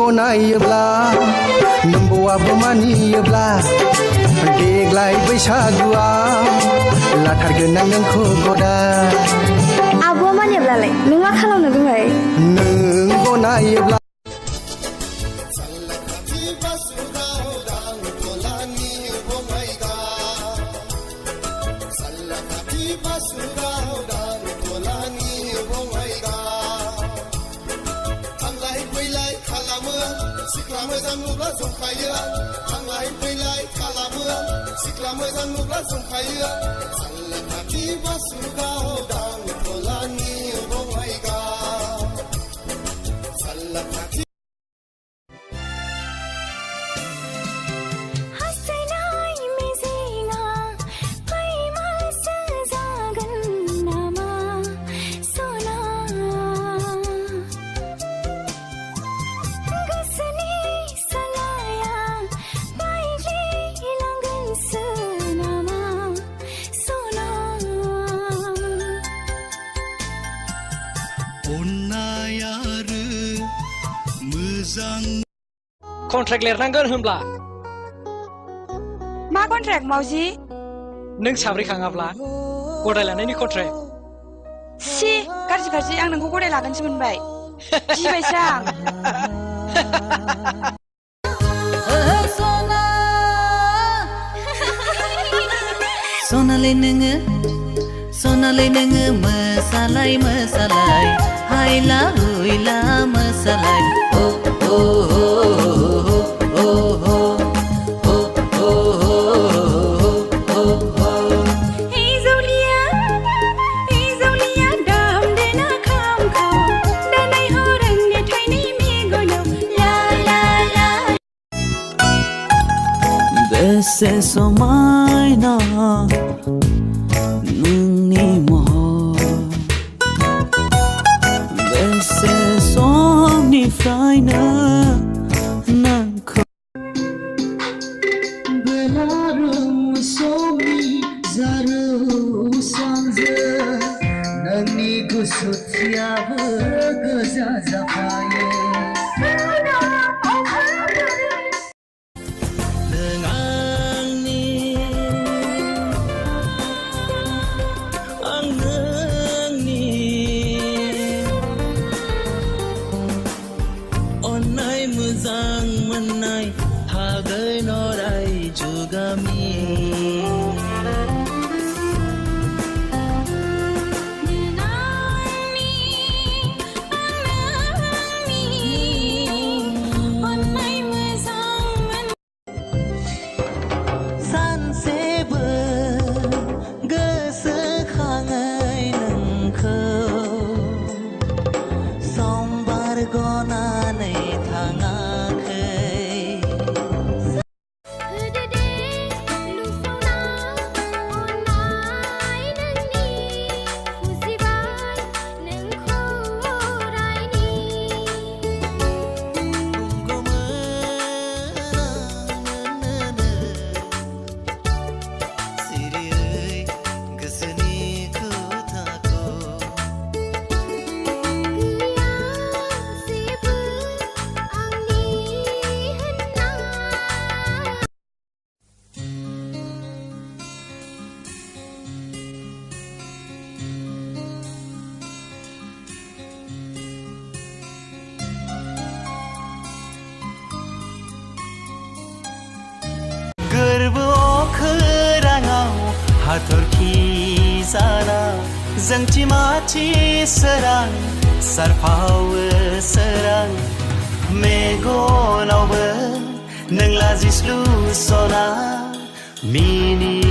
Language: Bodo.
गनायोब्ला नोंबौआबो मानियोब्ला देग्लाय बैसागुआव लाथारगोन आं नोंखौ गदाय आब'आ मानियोब्लालाय नों मा खालामनो बुंबाय नों गनायोब्ला सिख्ला मोजां नुब्ला जंखायो थांलाय फैलाय खालामो सिख्ला मोजां नुब्ला जंखायो सानला खाथि बासुगाव दांथलानि बङाइगा सानला खाथि कन्ट्रेक्ट लिरनांगोन होनब्ला मा कन्ट्रेक्ट मावजि नों साब्रै खाङाब्ला गदाय लानायनि कन्ट्रेक्ट सि गाज्रि गाज्रि आं नोंखौ गदाय लागोनसो मोनबाय गिबायसो आं सनालै नोङो मोसालाय मोसालाय हायला हुइला मोसालाय ओ ओ ओ ओ बेसे समायना नोंनि महर बेसे समनिफ्रायनो नोंखौ बेलारुं समनि जारौ सानजों नोंनि गुसुथियाबो गोजा जाफायो मोजां मोननाय थागोन अराय जुगामि सानसेबो गोसोखाङै नोंखौ सम बारग'नानै थाङा हाथरखि जाना जोंथि माथि सोरां सारफावो सोरां मेगनावबो नों लाजिस्लु सना मिनि